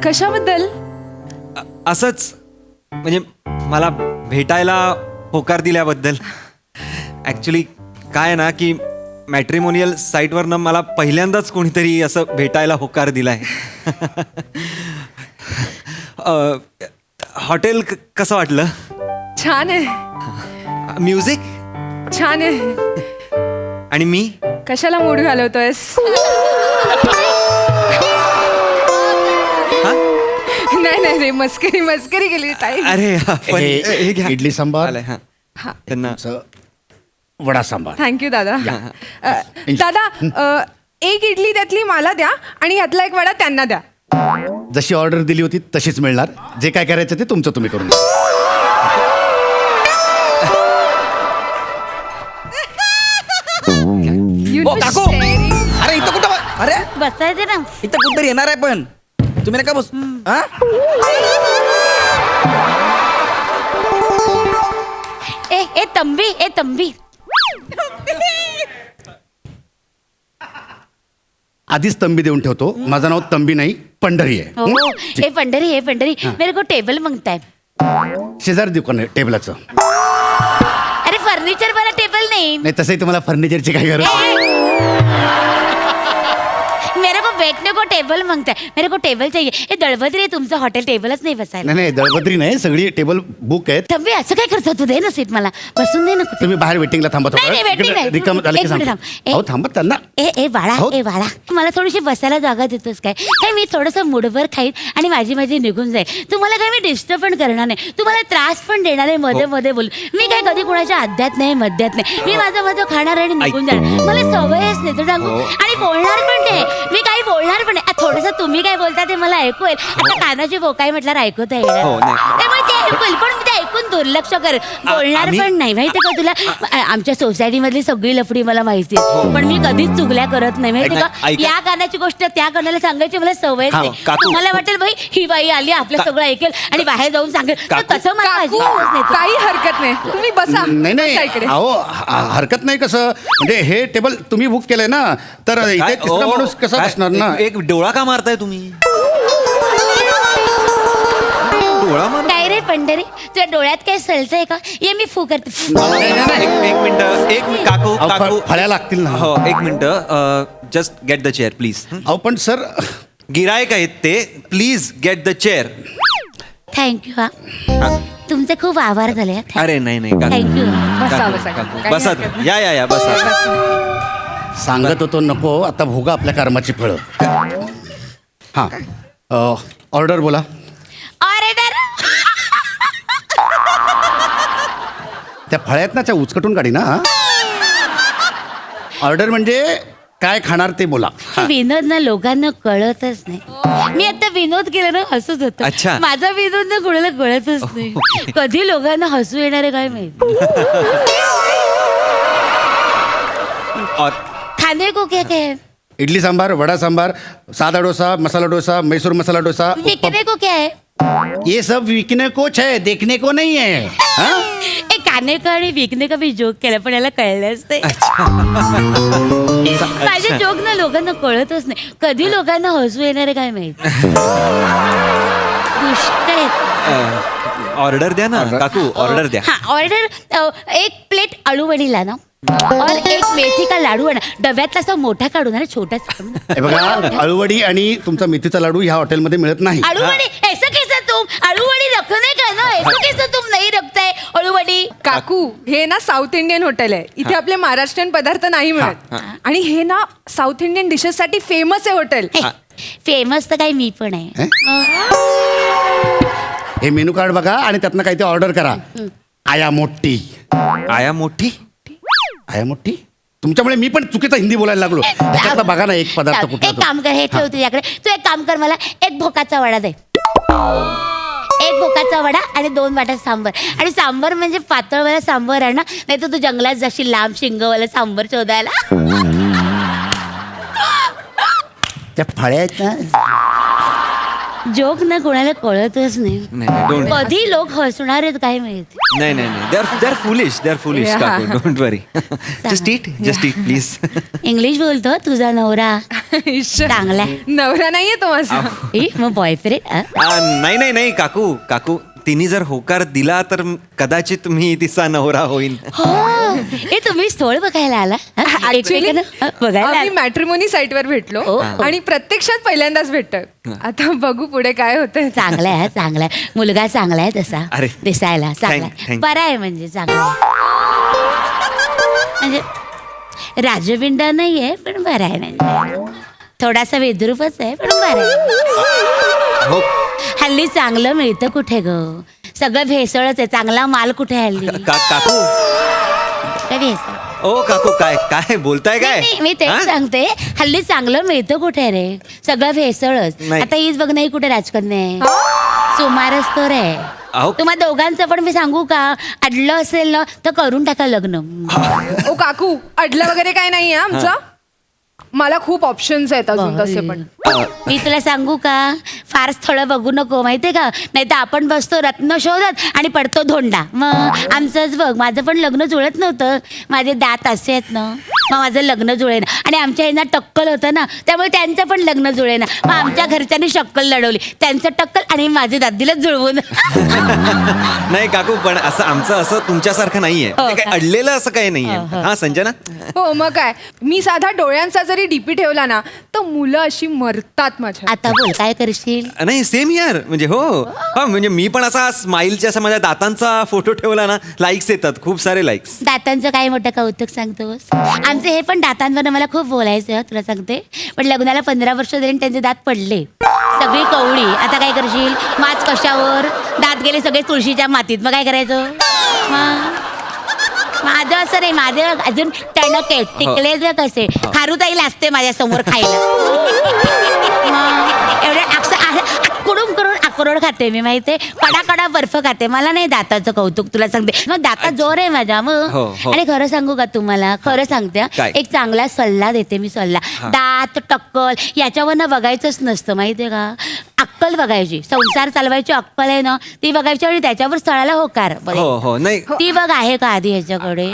कशाबद्दल? असंच म्हणजे मला भेटायला होकार दिल्याबद्दल. ॲक्च्युली काय आहे ना की मॅट्रिमोनियल साईटवरनं मला पहिल्यांदाच कोणीतरी असं भेटायला होकार दिलाय. हॉटेल कसं वाटलं? छान आहे. म्युझिक छान आहे. आणि मी कशाला मूड घालवतोयस? नाही नाही रे, मस्करी मस्करी केली ताई. अरे हे घ्या. इडली सांबार आलंय, हां. त्यांना वडा सांबार. थँक्यू दादा. दादा एक इडली त्यातली मला द्या आणि यातला एक वडा त्यांना द्या. जशी ऑर्डर दिली होती तशीच मिळणार. जे काय करायचं ते तुमचं तुम्ही करून घ्या. काकू अरे इथं कुठं अरे बसायचे ना. इथं कुठतरी येणार आहे पण तुम्ही नका बस. ए तंबी ए तंबी. आधीच तंबी देऊन ठेवतो. माझं नाव तंबी नाही पंढरी आहे. हो ए पंढरी ए पंढरी मेरे को टेबल मांगता है. शेजारी दुकान आहे टेबलाचं. अरे फर्निचर वाला टेबल नहीं. नाही तसंही तुम्हाला फर्निचरची काय गरज. मेरे को बैठने को टेबल मांगता है. मेरे को टेबल चाहिए. ए दळभद्री तुमचं हॉटेल टेबलच नाही बसायला. नाही नाही दळभद्री नाही सगळी टेबल बुक आहेत. तंबी असं काय करतो तू? दे ना सीट मला बसून दे ना. तुम्ही बाहेर वेटिंगला थांबा. नाही, नाही, waiting नाही. रिकाम झालं की एक मिनिट सांग. थांब. अहो थांबा त्यांना. ए बाळा हो. ए बाळा मला थोडीशी बसायला जागा देतोस काय? काय मी थोडंसं मुठभर खाईन आणि माझी निघून जाईल. तुम्हाला काय मी डिस्टर्ब पण करणार नाही. तुम्हाला त्रास पण देणार आहे मध्ये मध्ये बोल. मी काय कधी कुणाच्या अध्यात नाही मध्यात नाही. मी माझं खाणार आणि निघून जाणार. मला सवयच नाही तर सांगू. आणि बोलणार पण नाही मी. काही बोलणार पण नाही. थोडंसं तुम्ही काय बोलता ते मला ऐकू येईल. आता कानाची बोकाई म्हटल्यावर ऐकूता येईल. त्यामुळे ते ऐकू येईल पण मी ते ऐकून दुर्लक्ष करेल. बोलणार पण नाही माहिती का तुला. आमच्या सोसायटी मधली सगळी लफडी मला माहिती आहे. पण मी कधीच चुगल्या करत नाही माहिती का. या कानाची गोष्ट त्या कानाला सांगायची मला सवय नाही. मला वाटेल बाई ही बाई आली आपलं सगळं ऐकेल आणि बाहेर जाऊन सांगेल. तसं मला अजिबातच नाही. काही हरकत नाही. तुम्ही बसा. नाही नाही बसा इकडे. अहो हरकत नाही. कसं म्हणजे हे टेबल तुम्ही बुक केलंय ना तर इथे तिसरा माणूस कसा बसणार ना. एक डोळा का मारताय तुम्ही? डोळा मार. काय रे पंढरी तुझ्या डोळ्यात काय सलतंय का? ये मी फू करते. एक मिनिट काकू काकू फळ्या लागतील ना. हो एक minute. Just get the chair please. अहो पण सर गिरायक आहेत ते. Please get the chair. Thank you हा. तुमचे खूप आभार झाले. अरे नाही नाही थँक्यू. बसा बसा. काही बसा. हरकत नाही. या बसा. सांगत होतो नको आता भोगा आपल्या कर्माची फळं. हां ऑर्डर बोला. त्या फळ्यात ना त्या उचकटून काढी ना. ऑर्डर म्हणजे काय खाणार ते बोला. विनोद ना लोकांना कळतच नाही. मी आता विनोद केला ना हसूच होत. अच्छा. माझा विनोद ना कोणाला कळतच नाही. कधी लोकांना हसू येणार आहे काय माहिती. खाने को क्या क्या है? इडली सांबार वड़ा सांबार सादा डोसा मसाला डोसा मैसूर मसाला डोसा. विकने को क्या है? ये सब विकने को है देखने को नहीं है. हाँ? एक खाने का आणि विकने का मी जोक केला पण याला कळलंच ते. माझे जोक ना लोकांना कळतच नाही. कधी लोकांना हसू येणार आहे काय माहिती. दुष्ट आहेत. ऑर्डर द्या ना काकू. ऑर्डर द्या. हाँ ऑर्डर. एक प्लेट आलू वडी ला ना और एक मेथी का लाडू आहे ना. डब्यातला असा मोठा काढू ना छोटासा. हे बघा अळूवडी आणि तुमचा मेथीचा लाडू ह्या हॉटेलमध्ये मिळत नाही. आलूवडी ऐसा कैसा तुम आलूवडी रखने का ना. ऐसा कैसा तुम नहीं रखताय आलूवडी. काकू हे ना साऊथ इंडियन हॉटेल आहे. इथे आपले महाराष्ट्रीयन पदार्थ नाही मिळत. आणि हे ना साऊथ इंडियन डिशेस साठी फेमस आहे हॉटेल. फेमस तर काही मी पण आहे. हे मेनू कार्ड बघा आणि त्यातनं काही ते ऑर्डर करा. आया मोठी. आया मोठी. आया मोठी. तुमच्यामुळे मी पण चुकीचा हिंदी बोलायला लागलो. त्याच्यातला बघा ना एक पदार्थ कुठला. एक काम कर हे ठेव तुझ्याकडे. तू एक काम कर मला एक भोकाचा वडा दे. एक भोकाचा वडा आणि 2 वाटा सांबर. आणि सांबर म्हणजे पातळवाला सांबर आहे ना. नाही तर तू जंगलात जाशील लांब शिंगवाला सांबर शोधायला. त्या फळ्या आहेत ना जोक ना कोणाला कळतच नाही नाही डोंट कधी लोक हसणार आहेत काय माहिती नाही नाही नाही दे आर फुलिश Yeah. काकू don't worry just it please English बोलतो तुझा नवरा चांगला नवरा नाहीये तो माझा मग बॉयफ्रेंड नाही नाही नाही काकू तिने जर होकार दिला तर कदाचित मी तिचा नवरा होईन हो हे तुम्ही स्थळ बघायला आला हा? एकमेकांना बघायला आम्ही आला? मॅट्रिमोनी साईटवर भेटलो ओ. आणि प्रत्यक्षात पहिल्यांदाच भेटतोय आता बघू पुढे काय होतंय चांगला आहे चांगला आहे मुलगा चांगला आहे तसा अरे. दिसायला चांगला आहे. thank- बरा आहे म्हणजे चांगला आहे. म्हणजे राजविंडा नाहीये पण बरा आहे म्हणजे थोडासा वेद्रूपच आहे पण बरा आहे हो हल्ली चांगलं मिळतं कुठे ग सगळं भेसळच आहे चांगला माल कुठे आहे हल्ली काकू काय भेसळ ओ काकू काय बोलताय काय नाही, मी तेच हा? सांगते हल्ली चांगलं मिळतं कुठे रे सगळं भेसळच नाही. आता हीच बघ नाही कुठे राजकन्या आहे सुमारच तर आहे अहो. तुम्हा दोघांचं पण मी सांगू का अडलं असेल ना तर करून टाका लग्न ओ काकू अडलं वगैरे काय नाहीये आमचं मला खूप ऑप्शन्स आहेत अजून तसे पण मी तुला सांगू का फार स्थळं बघू नको माहितीये का नाही तर आपण बसतो रत्न शोधत आणि पडतो धोंडा मग आमचंच बघ माझं पण लग्न जुळत नव्हतं माझे दात असे आहेत ना मग माझं लग्न जुळेना आणि आमच्या यांना टक्कल होतं ना त्यामुळे त्यांचं पण लग्न जुळेना मग आमच्या घरच्यांनी शक्कल लढवली त्यांचं टक्कल आणि माझे दात दिलं जुळवून नाही काकू पण असं आमचं असं तुमच्यासारखं नाहीये हो म्हणजे का? काय अडलेलं असं काही नाहीये हो, हो. हा संजना हो मग काय मी साधा डोळ्यांचा जरी डीपी ठेवला ना तर मुलं अशी मरतात माझ्या आता बोल काय करशील नाही सेम यार म्हणजे हो हा म्हणजे मी पण असा स्माईलच्या असा माझ्या दातांचा फोटो ठेवला ना लाईक्स येतात खूप सारे लाईक्स दातांचं काय मोठं कौतुक सांगतोस आमचे हे पण दातांवर मला खूप बोलायचं आहे, तुला सांगते पण लग्नाला 15 वर्ष झाली आणि त्यांचे दात पडले सगळी कवळी आता काय करशील माच कशावर दात गेले सगळे तुळशीच्या मातीत मग काय करायचं माझं असं नाही माझं अजून टणक आहे टिकले जर कसे खारुताई असते माझ्या समोर खायला मग एवढे आकडून करून अक्रोड खाते मी माहितीये कडा बर्फ खाते मला नाही दाताचं कौतुक तुला सांगते मग दातात जोर आहे माझ्या मग हो, हो. आणि खरं सांगू का तुम्हाला खरं सांगते हा. काय? एक चांगला सल्ला देते मी सल्ला दात टक्कल याच्यावरनं बघायचंच नसतं माहितीये का अक्कल बघायची संसार चालवायची अक्कल आहे ना ती बघायची आणि त्याच्यावर स्थळाला होकार बरं. हो हो नाही ती बघ आहे का आधी ह्याच्याकडे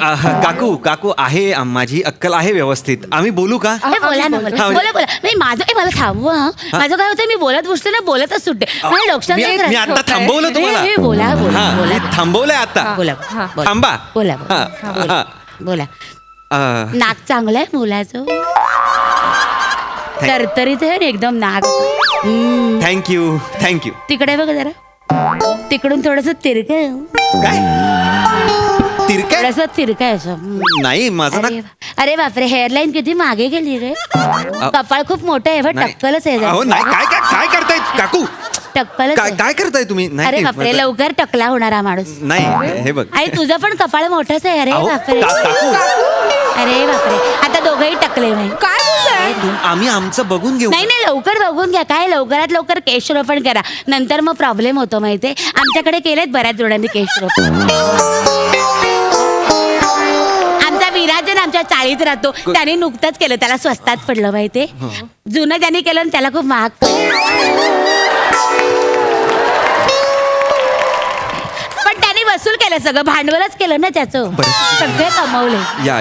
काकू आहे माझी अक्कल आहे व्यवस्थित आम्ही बोलू का हे बोला ना बोला हा, म्हणजे- बोला नाही माझं मला थांबवा हा. माझं काय होतं मी बोलत बसले ना बोलतच सुटते मला लक्षात मी नाही मी राहत. आता थांबवलं तुम्हाला हे, बोला बोला हा, बोला मी थांबवलंय आता बोला बोला. थांबा बोला हा, बोला हा. बोला अं, नाक चांगलं आहे मुलाचं तरतरीत आहे रे एकदम नाक थँक्यू तिकडे बघ जरा तिकडून थोडस तिरक आहे काय तिरकं थोडस तिरक आहे असं नाही माझं ना अरे बापरे हेअरलाईन किती मागे गेली रे कपाळ खूप मोठं आहे बघ नाही. टक्कलच आहे अहो जरा. नाही काय करताय काकू टक्कलच काय आहे. काय करताय तुम्ही अरे नाही बापरे मतलब- लवकर टकला होणारा माणूस नाही हे बघ आणि तुझं पण कपाळ मोठंच आहे अरे अहो, बापरे काकू अरे बापरे आता दोघंही टकले नाही काय बोलताय आम्ही आमचं बघून घेऊ नाही नाही लवकर बघून घ्या काय लवकरात लवकर केशरोपण करा नंतर मग प्रॉब्लेम होतो माहितीये आमच्याकडे केलेत बऱ्याच जोड्यांनी केशरोपण आमचा विराजन आमच्या चाळीत राहतो त्याने नुकतंच केलं त्याला स्वस्तात पडलं माहितीये जुनं ज्यांनी केलं आणि त्याला खूप महाग पडलं पण त्याने वसूल केलं सगळं भांडवलच केलं ना त्याचं बरं. सगळे कमवले या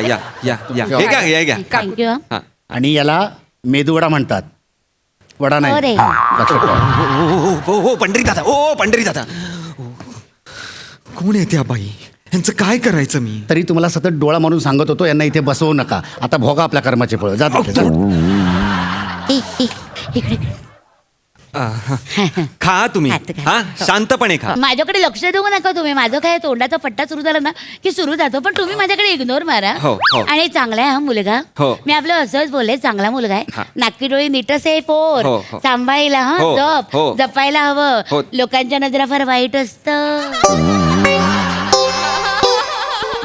हे घ्या थँक्यू हा. आणि याला मेदूवडा म्हणतात वडा हो रे. नाही हा, लक्षात ठेवा. हो पंढरी दादा कोण आहे त्या बाई यांचं काय करायचं मी तरी तुम्हाला सतत डोळा मारून सांगत होतो यांना इथे बसवू नका आता भोगा आपल्या कर्माचे फळ जा तिथे, जा. इकडे खा तुम्ही खाते, खाते. हा शांतपणे खा माझ्याकडे लक्ष देऊ नका तुम्ही माझं काय तोंडाचा पट्टा सुरू झाला ना की सुरू जातो पण तुम्ही माझ्याकडे इग्नोर मारा हो, हो. आणि चांगला आहे हा मुलगा हो. मी आपलं असंच बोलले चांगला मुलगा हा. आहे नाकी डोळी नीटच आहे पोर हो, हो. सांभाळायला हा हो, जप हो. जपायला हवं हो. लोकांच्या नजरा फार वाईट असतं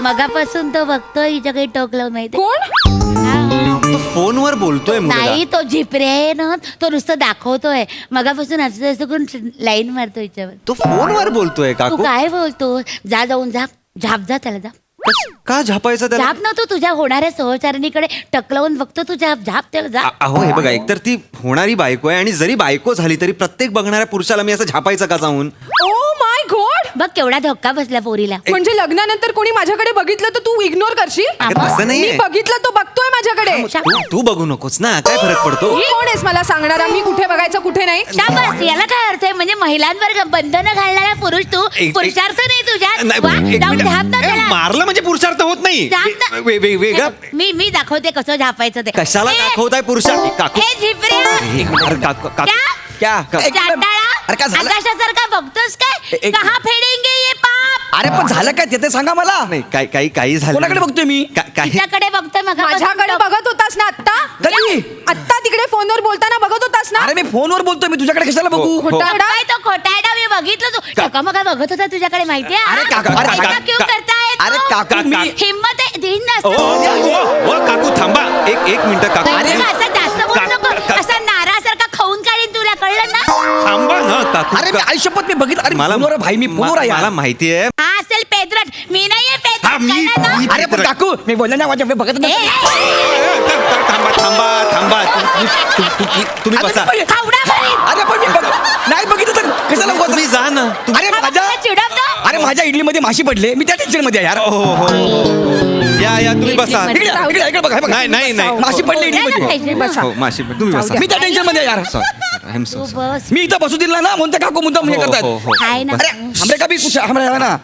मगापासून तो बघतोय हिच्या काही टोक लावून माहिती कोण तो फोनवर बोलतोय मुलगा. नाही तो झिपरे आहे ना तो नुसतं दाखवतोय मगापासून असं असं करून लाईन मारतो हिच्यावर तो फोनवर बोलतोय तू काकू काय बोलतो जाऊन झाप जा त्याला जा का झापायचं त्याला? झाप ना तू तुझ्या होणाऱ्या सहचारिणीकडे टकलावून बघतो तू झाप त्याला झाप. अहो हे बघा, एकतर ती होणारी बायको आहे आणि जरी बायको झाली तरी प्रत्येक बघणाऱ्या पुरुषाला मी असं झापायचं का जाऊन? ओ माय गॉड, बघ केवढा धक्का बसला पोरीला. म्हणजे लग्नानंतर कोणी माझ्याकडे बघितलं तर तू इग्नोर करशील? अगं, तसं मी नाहीये. बघितलं, तो बघतोय माझ्याकडे. तू बघू नकोस ना, काय फरक पडतो? तू कोण आहेस मला सांगणारा मी कुठे बघायचं कुठे नाही? शाबास, याला काय अर्थ आहे? म्हणजे महिलांवर बंधनं घालणारा पुरुष तू, पुरुषार्थ नाही तुझ्यात. नाही, वा, एक जाऊन मिनिट. झाप ना ए, त्याला. मारलं म्हणजे पुरुषार्थ होत नाही. झाप ना. वेगळं मी दाखवते कसं झापायचं ते. कशाला ए, दाखवताय पुरुषार्थ? काकू ए, झिपऱ्या. अरे, काकू क्या? का- एक मिनिट. चांडाळा. अरे काय झालं? आकाशासारखा बघतोस काय? एक- कहा फेडेंगे ये पाप. अरे पण झालं काय ते सांगा मला. नाही, काही झालं कोणाकडे नाही. बघतोय मी? काही तिच्याकडे बघतोय मग माझ्याकडे बघत होतास ना आत्ता? कधी? आत्ता तिकडे फोनवर बोलताना बघत होतास ना? अरे मी फोनवर बोलतोय, मी तुझ्याकडे कशाला बघू? हो. खोटाय तो खोटायडा. मी बघितलं तू टकामका बघत होता तुझ्याकडे माहितीये. अरे काका, अरे ऐसा काका, क्यों करताय अरे तू? काका, मी हिम्मत आहे देईन ना ओ, ओ, ओ, काकू थांबा, एक मिनिट काकू. अरे असं जास्त बोलू नको. असा नारासारखा खाऊन काढीन तुला, कळलं ना? थांबा ना काकू. अरे मी आयुष्यपत मी बघितलं. अरे मला फोनवर भाई, मी फोनवर आहे मला यार. माहिती आहे. हा असेल पेद्रट, मी नाहीये हा, पेद्रट, मी- कळलं ना? मी- अरे पण काकू मी बोललो ना माझ्या बघत ए, नाही. थांबा तुम्ही अरे बसा. पण- खावडा करीन. अरे पण मी नाही बघितलं तर कशाला उगाच? तुम्ही जा ना. अरे हा, माझ्या तुला चिडवतो? अरे माझ्या इडलीमध्ये माशी पडले, मी त्या टेन्शन मध्ये आहे यार. हो. या तुम्ही बसा. इकडे या, इकडे या, इकडे बघा, हे बघा. नाही. माशी पडली नाही, इडलीमध्ये. नाही, बसा. हो, माशी तुम्ही बसा. मी त्या टेन्शन मध्ये आहे यार. सॉरी, आय एम तू सो बस. मी इथं बसू दिला ना, म्हणते काकू मुद्दाम हे करतात. हाय ना. अरे हमरे का भी कुछ हमरे है ना.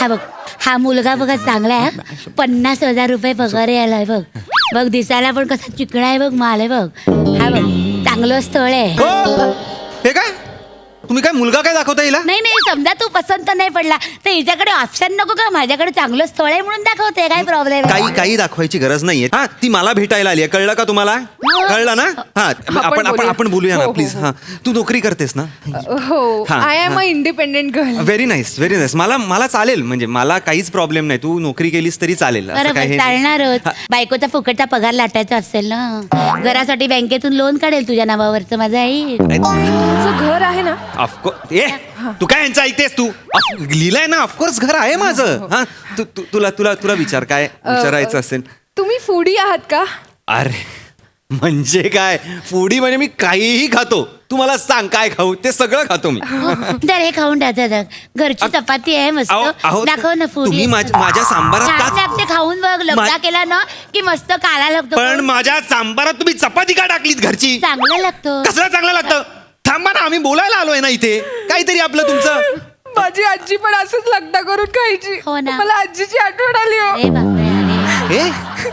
हा बघ, हा मुलगा बघा चांगला आहे. 50,000 रुपये पगार यायलाय बघ. बघ दिसायला पण कसा चिकणा आहे बघ, माल आहे बघ. हा बघ चांगलं स्थळ आहे. हे काय तुम्ही काय मुलगा काय दाखवता येईल? नाही समजा तू पसंत नाही पडला तर हिच्याकडे ऑप्शन नको का? माझ्याकडे चांगलं स्थळ आहे म्हणून दाखवते, काय प्रॉब्लेम? काही दाखवायची गरज नाहीये. हा, ती मला भेटायला आली, कळलं का तुम्हाला? कळलं ना? हा, आपण बोलूया ना हो, प्लीज. हा, तू नोकरी करतेस ना? हो, हा, आय एम हा. A independent girl. Very nice. मला चालेल, म्हणजे मला काहीच प्रॉब्लेम नाही. तू नोकरी केलीस तरी चालेल. असं काय बरोबर हे- चालणारच. हा, बायकोचा फुकटचा पगार लाटायचा असेल ना, घरासाठी बँकेतून लोन काढेल तुझ्या नावावरचं माझं आई. तुझं घर आहे ना? ऑफकोर्स. तू काय यांचं ऐकतेस तू? लिहिलंय ना, ऑफकोर्स घर आहे माझं. हा, तुला विचार काय विचारायचं असेल. तुम्ही फूडी आहात का? अरे म्हणजे काय फूडी? म्हणजे मी काहीही खातो. तू मला सांग काय खाऊ, ते सगळं खातो मी. तर हे खाऊन टाकतात. घरची चपाती आहे मस्त, अहो, दाखव ना फूड. तुम्ही माझ्या सांबारात छान का- लागते, खाऊन बघ. लग्न केला ना की मस्त काला लागतो. पण माझ्या सांबारात तुम्ही चपाती का टाकलीत घरची? चांगलं लागतं. कसलं चांगलं लागतं? थांबा ना, आम्ही बोलायला आलोय ना इथे. काहीतरी आपलं तुमचं. माझी आजी पण असंच लग्न करून खायची. हो ना. मला आजीची आठवण आली हो. अरे बापरे, अरे. हे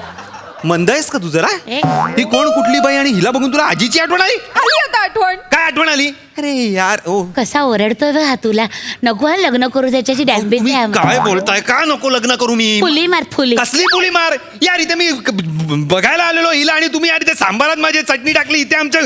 मंद आहेस का तू जरा? ए. ही कोण कुठली बाई आणि हिला बघून तुला आजीची आठवण आली? आली आता आठवण. काय आठवण आली? अरे यार, ओ कसा ओरडतोय बघ हा तुला. नको हा लग्न करू, त्याच्याची डॅम्बिंग तुम्ही काय बोलताय? का नको लग्न करू मी? फुली मार फुली. कसली पुली मार यार? इथे मी बघायला आलेलो हिला आणि तुम्ही यार इथे सांबारात माझी चटणी टाकली. इथे आमच्या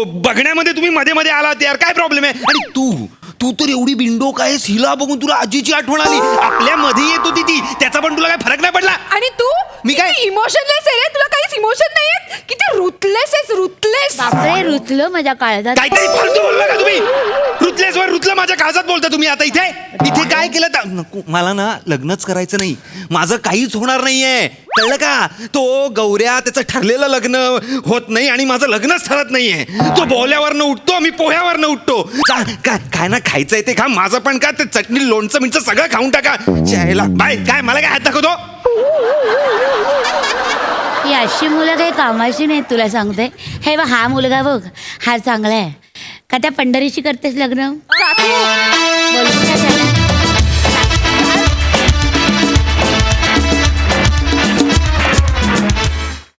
बघण्यामध्ये तुम्ही मध्ये आलात यार. काय प्रॉब्लेम आहे? आणि तू तर एवढी बिंडो काय हिला बघून तुला आजीची आठवण आली. आपल्या मध्ये येत होती ती, त्याचा पण तुला काय फरक नाही पडला? आणि तू मी काय- इमोशनलेस आहे रे. तुला काहीच इमोशन नाहीये. किती रुथलेस आहेस, रुथलेस. बापरे, रुतलो माझ्या काळजात. काहीतरी फालतू बोलला का तुम्ही? रुतलं माझ्या काळजात बोलता तुम्ही आता इथे काय केलं? नको, मला ना लग्नच करायचं नाही. माझं काहीच होणार नाहीये, कळलं का? तो गौऱ्या त्याचं ठरलेलं लग्न होत नाही आणि माझं लग्नच ठरत नाहीये. तो बोल्यावरनं उठतो, मी पोह्यावरनं उठतो. काय ना खायचंय ते खा. माझं पण का ते चटणी लोणचं मिंचं सगळं खाऊन टाका. चायला बाय. काय मला काय हात दाखवतो? ही अशी मुलं काही कामाची नाहीत तुला सांगते. हे बघ हा मुलगा बघ, हा चांगला आहे का? त्या पंढरीशी करतेस लग्न? काकू, बोल.